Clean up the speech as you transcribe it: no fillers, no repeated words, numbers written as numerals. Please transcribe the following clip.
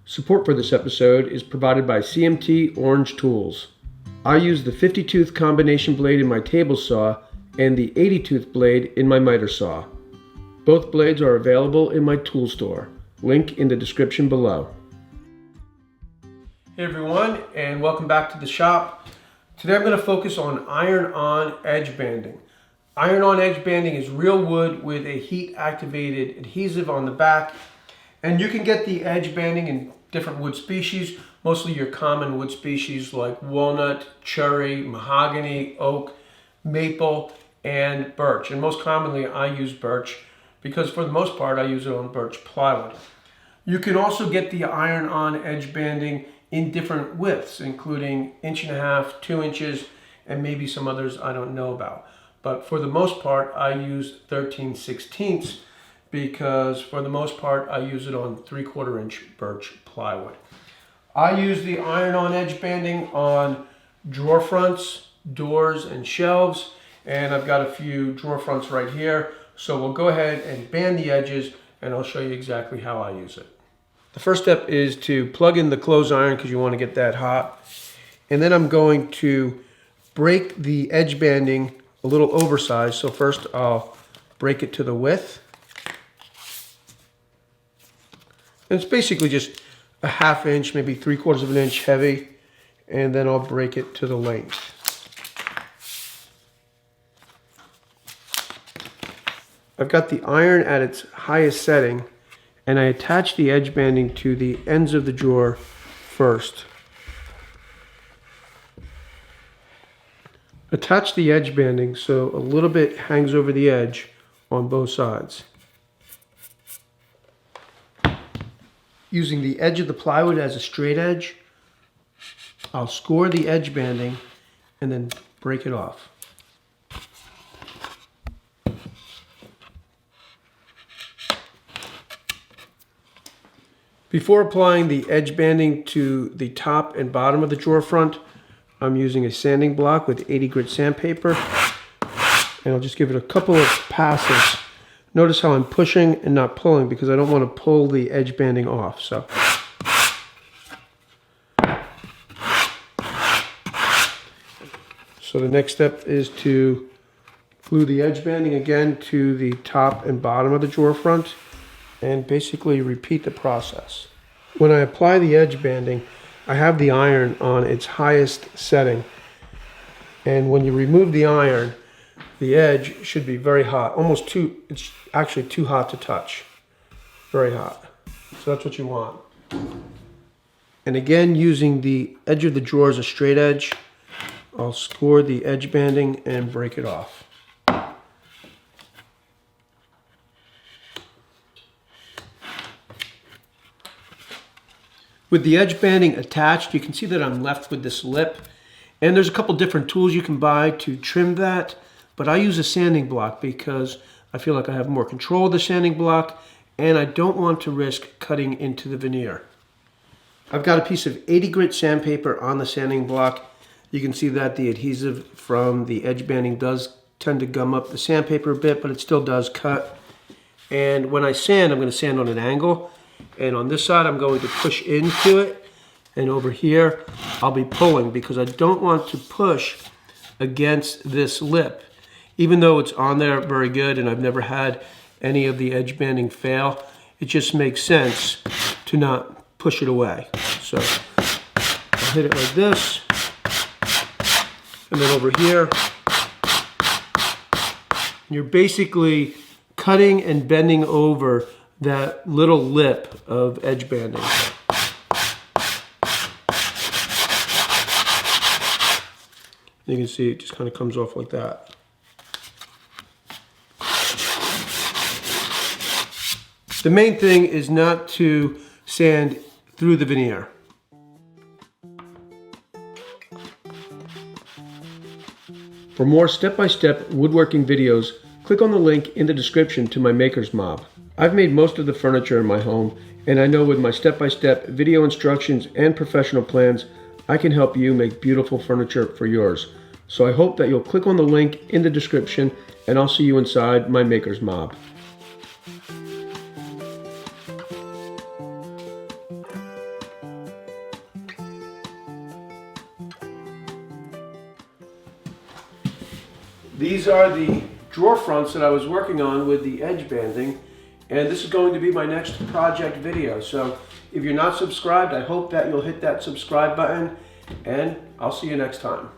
Support for this episode is provided by CMT Orange Tools. I use the 50-tooth combination blade in my table saw and the 80-tooth blade in my miter saw. Both blades are available in my tool store. Link in the description below. Hey everyone, and welcome back to the shop. Today I'm going to focus on iron-on edge banding. Iron-on edge banding is real wood with a heat-activated adhesive on the back. And you can get the edge banding in different wood species, mostly your common wood species like walnut, cherry, mahogany, oak, maple, and birch. And most commonly I use birch because for the most part I use it on birch plywood. You can also get the iron-on edge banding in different widths, including 1.5 inches, 2 inches, and maybe some others I don't know about. But for the most part I use 13/16 because for the most part I use it on 3/4 inch birch plywood. I use the iron-on edge banding on drawer fronts, doors, and shelves, and I've got a few drawer fronts right here. So we'll go ahead and band the edges and I'll show you exactly how I use it. The first step is to plug in the clothes iron because you want to get that hot. And then I'm going to break the edge banding a little oversized. So first I'll break it to the width. And it's basically just a 1/2 inch, maybe 3/4 of an inch heavy. And then I'll break it to the length. I've got the iron at its highest setting, and I attach the edge banding to the ends of the drawer first. Attach the edge banding so a little bit hangs over the edge on both sides. Using the edge of the plywood as a straight edge, I'll score the edge banding and then break it off. Before applying the edge banding to the top and bottom of the drawer front, I'm using a sanding block with 80 grit sandpaper, and I'll just give it a couple of passes. Notice how I'm pushing and not pulling because I don't want to pull the edge banding off. So the next step is to glue the edge banding again to the top and bottom of the drawer front and basically repeat the process. When I apply the edge banding, I have the iron on its highest setting, and when you remove the iron, the edge should be very hot, it's actually too hot to touch, very hot. So that's what you want. And again, using the edge of the drawer as a straight edge, I'll score the edge banding and break it off. With the edge banding attached, you can see that I'm left with this lip. And there's a couple different tools you can buy to trim that. But I use a sanding block because I feel like I have more control of the sanding block and I don't want to risk cutting into the veneer. I've got a piece of 80 grit sandpaper on the sanding block. You can see that the adhesive from the edge banding does tend to gum up the sandpaper a bit, but it still does cut. And when I sand, I'm going to sand on an angle. And on this side, I'm going to push into it. And over here, I'll be pulling because I don't want to push against this lip. Even though it's on there very good and I've never had any of the edge banding fail, it just makes sense to not push it away. So I'll hit it like this. And then over here, you're basically cutting and bending over that little lip of edge banding. You can see it just kind of comes off like that. The main thing is not to sand through the veneer. For more step-by-step woodworking videos, click on the link in the description to my Maker's Mob. I've made most of the furniture in my home, and I know with my step-by-step video instructions and professional plans, I can help you make beautiful furniture for yours. So I hope that you'll click on the link in the description, and I'll see you inside my Maker's Mob. These are the drawer fronts that I was working on with the edge banding, and this is going to be my next project video. So if you're not subscribed, I hope that you'll hit that subscribe button, and I'll see you next time.